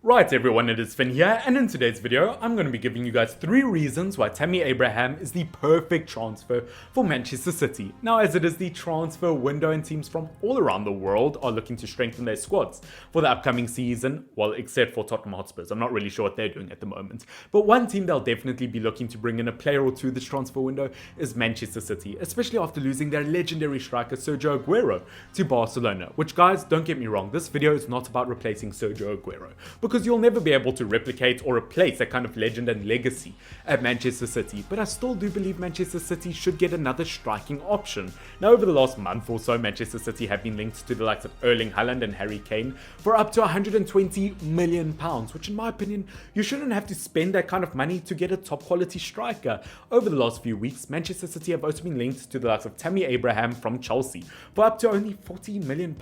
Right everyone, it is Finn here, and in today's video, I'm going to be giving you guys 3 reasons why Tammy Abraham is the perfect transfer for Manchester City. Now, as it is the transfer window and teams from all around the world are looking to strengthen their squads for the upcoming season, well, except for Tottenham Hotspurs. I'm not really sure what they're doing at the moment. But one team they'll definitely be looking to bring in a player or two this transfer window is Manchester City, especially after losing their legendary striker Sergio Aguero to Barcelona. Which, guys, don't get me wrong, this video is not about replacing Sergio Aguero, because you'll never be able to replicate or replace that kind of legend and legacy at Manchester City, but I still do believe Manchester City should get another striking option. Now, over the last month or so, Manchester City have been linked to the likes of Erling Haaland and Harry Kane for up to £120 million, which in my opinion, you shouldn't have to spend that kind of money to get a top quality striker. Over the last few weeks, Manchester City have also been linked to the likes of Tammy Abraham from Chelsea for up to only £40 million.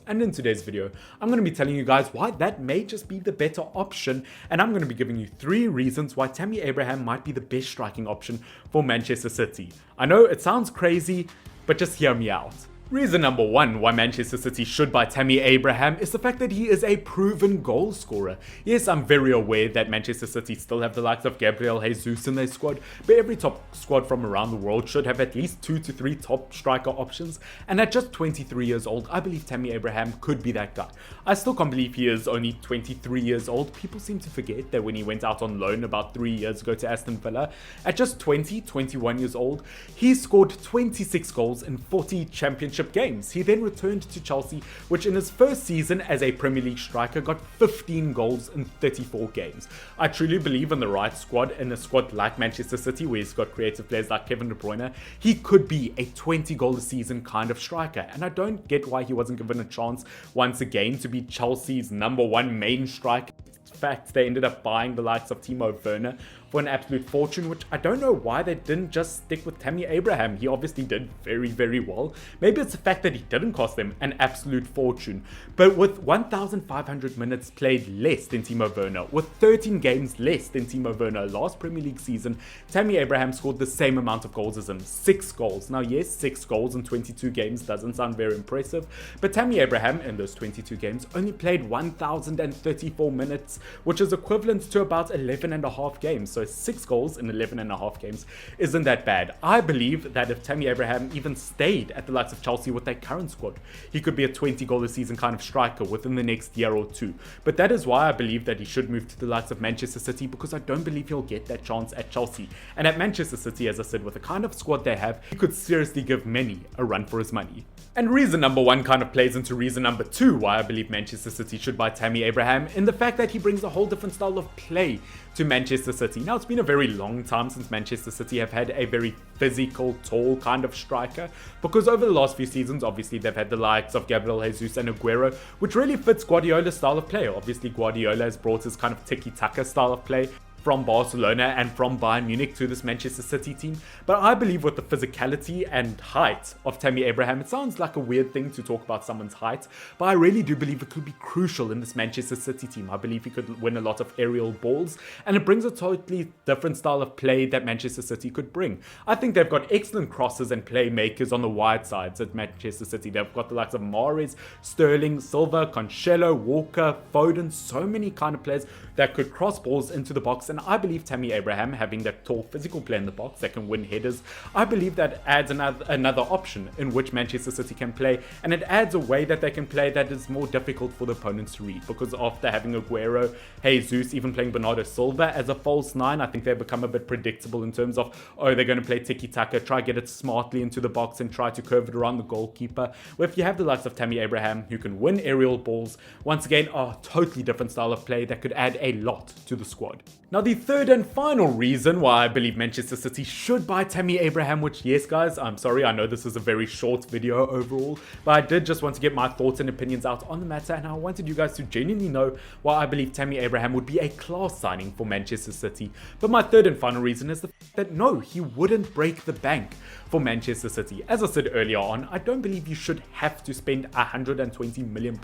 And in today's video, I'm going to be telling you guys why that may just be the better option, and I'm going to be giving you 3 reasons why Tammy Abraham might be the best striking option for Manchester City. I know it sounds crazy, but just hear me out. Reason number 1 why Manchester City should buy Tammy Abraham is the fact that he is a proven goal scorer. Yes, I'm very aware that Manchester City still have the likes of Gabriel Jesus in their squad, but every top squad from around the world should have at least 2 to 3 top striker options, and at just 23 years old, I believe Tammy Abraham could be that guy. I still can't believe he is only 23 years old. People seem to forget that when he went out on loan about 3 years ago to Aston Villa, at just 21 years old, he scored 26 goals in 40 championship games. He then returned to Chelsea, which in his first season as a Premier League striker got 15 goals in 34 games. I truly believe in the right squad, in a squad like Manchester City where he's got creative players like Kevin De Bruyne, he could be a 20 goal a season kind of striker, and I don't get why he wasn't given a chance once again to be Chelsea's #1 main striker. In fact, they ended up buying the likes of Timo Werner for an absolute fortune, which I don't know why they didn't just stick with Tammy Abraham. He obviously did very well. Maybe it's the fact that he didn't cost them an absolute fortune. But with 1,500 minutes played less than Timo Werner, with 13 games less than Timo Werner last Premier League season, Tammy Abraham scored the same amount of goals as him, 6 goals. Now yes, 6 goals in 22 games doesn't sound very impressive, but Tammy Abraham in those 22 games only played 1,034 minutes, which is equivalent to about 11 and a half games. So 6 goals in 11 and a half games isn't that bad. I believe that if Tammy Abraham even stayed at the likes of Chelsea with their current squad, he could be a 20 goal a season kind of striker within the next year or two. But that is why I believe that he should move to the likes of Manchester City, because I don't believe he'll get that chance at Chelsea. And at Manchester City, as I said, with the kind of squad they have, he could seriously give many a run for his money. And reason number 1 kind of plays into reason number 2 why I believe Manchester City should buy Tammy Abraham, in the fact that he brings a whole different style of play to Manchester City. Now, it's been a very long time since Manchester City have had a very physical, tall kind of striker, because over the last few seasons, obviously, they've had the likes of Gabriel Jesus and Aguero, which really fits Guardiola's style of play. Obviously, Guardiola has brought his kind of tiki-taka style of play from Barcelona and from Bayern Munich to this Manchester City team. But I believe with the physicality and height of Tammy Abraham, it sounds like a weird thing to talk about someone's height, but I really do believe it could be crucial in this Manchester City team. I believe he could win a lot of aerial balls, and it brings a totally different style of play that Manchester City could bring. I think they've got excellent crosses and playmakers on the wide sides at Manchester City. They've got the likes of Mahrez, Sterling, Silva, Cancelo, Walker, Foden, so many kind of players that could cross balls into the box. And I believe Tammy Abraham, having that tall physical play in the box that can win headers, I believe that adds another option in which Manchester City can play, and it adds a way that they can play that is more difficult for the opponents to read, because after having Aguero, Jesus, even playing Bernardo Silva as a false 9, I think they've become a bit predictable in terms of, oh, they're going to play tiki-taka, try get it smartly into the box and try to curve it around the goalkeeper. Where if you have the likes of Tammy Abraham, who can win aerial balls, once again, a totally different style of play that could add a lot to the squad. Now, the third and final reason why I believe Manchester City should buy Tammy Abraham, which, yes guys, I'm sorry, I know this is a very short video overall, but I did just want to get my thoughts and opinions out on the matter, and I wanted you guys to genuinely know why I believe Tammy Abraham would be a class signing for Manchester City. But my third and final reason is the fact that no, he wouldn't break the bank for Manchester City. As I said earlier on, I don't believe you should have to spend £120 million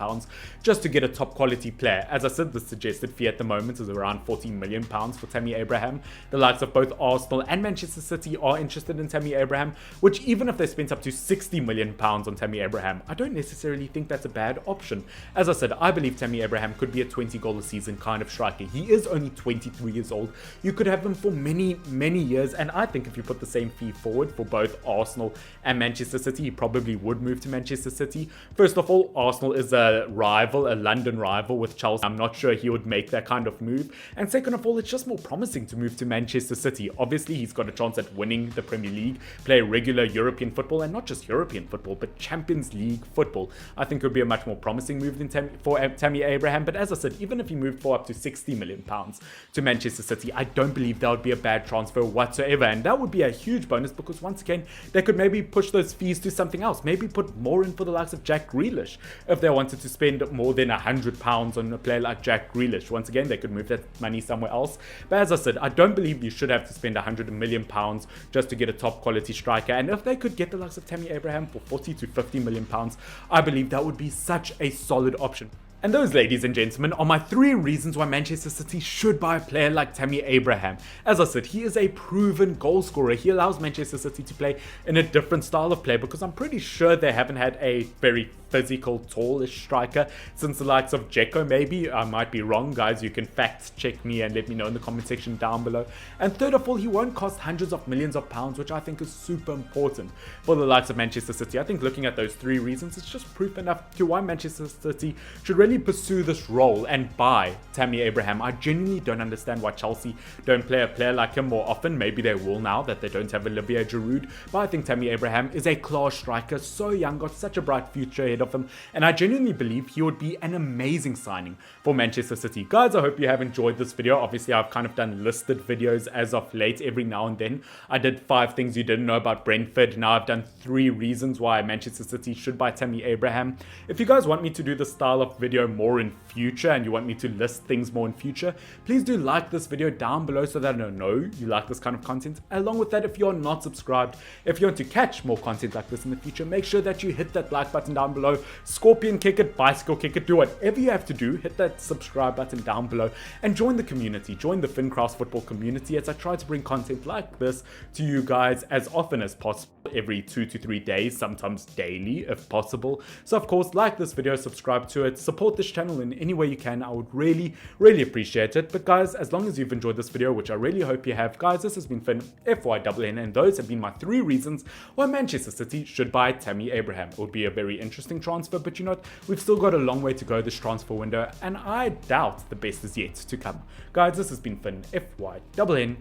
just to get a top quality player. As I said, the suggested fee at the moment is around £40 million, for Tammy Abraham. The likes of both Arsenal and Manchester City are interested in Tammy Abraham, which even if they spent up to £60 million on Tammy Abraham, I don't necessarily think that's a bad option. As I said, I believe Tammy Abraham could be a 20 goal a season kind of striker. He is only 23 years old. You could have him for many, many years, and I think if you put the same fee forward for both Arsenal and Manchester City, he probably would move to Manchester City. First of all, Arsenal is a rival, a London rival with Chelsea. I'm not sure he would make that kind of move. And second of all, it's just more promising to move to Manchester City. Obviously, he's got a chance at winning the Premier League, play regular European football, and not just European football, but Champions League football. I think it would be a much more promising move than for Tammy Abraham. But as I said, even if he moved for up to £60 million to Manchester City, I don't believe that would be a bad transfer whatsoever. And that would be a huge bonus because once again, they could maybe push those fees to something else. Maybe put more in for the likes of Jack Grealish. If they wanted to spend more than £100 on a player like Jack Grealish, once again, they could move that money somewhere else. But as I said, I don't believe you should have to spend £100 million just to get a top quality striker. And if they could get the likes of Tammy Abraham for £40 to £50 million, I believe that would be such a solid option. And those, ladies and gentlemen, are my 3 reasons why Manchester City should buy a player like Tammy Abraham. As I said, he is a proven goal scorer. He allows Manchester City to play in a different style of play because I'm pretty sure they haven't had a very physical, tallish striker since the likes of Dzeko, maybe. I might be wrong, guys. You can fact check me and let me know in the comment section down below. And third of all, he won't cost hundreds of millions of pounds, which I think is super important for the likes of Manchester City. I think looking at those 3 reasons, it's just proof enough to why Manchester City should really pursue this role and buy Tammy Abraham. I genuinely don't understand why Chelsea don't play a player like him more often. Maybe they will now that they don't have Olivier Giroud, but I think Tammy Abraham is a class striker, so young, got such a bright future ahead of him, and I genuinely believe he would be an amazing signing for Manchester City. Guys, I hope you have enjoyed this video. Obviously, I've kind of done listed videos as of late every now and then. I did 5 things you didn't know about Brentford. Now I've done 3 reasons why Manchester City should buy Tammy Abraham. If you guys want me to do this style of video more in future and you want me to list things more in future, please do like this video down below so that I know you like this kind of content. Along with that, if you're not subscribed, if you want to catch more content like this in the future, make sure that you hit that like button down below, scorpion kick it, bicycle kick it, do whatever you have to do. Hit that subscribe button down below and join the community, join the Fincraft football community, as I try to bring content like this to you guys as often as possible, every 2 to 3 days, sometimes daily if possible. So of course, like this video, subscribe to it, support this channel in any way you can. I would really appreciate it. But guys, as long as you've enjoyed this video, which I really hope you have, guys, this has been Finn, FYNN, and those have been my 3 reasons why Manchester City should buy Tammy Abraham. It would be a very interesting transfer, but you know what, we've still got a long way to go this transfer window, and I doubt the best is yet to come. Guys, this has been Finn, FYNN.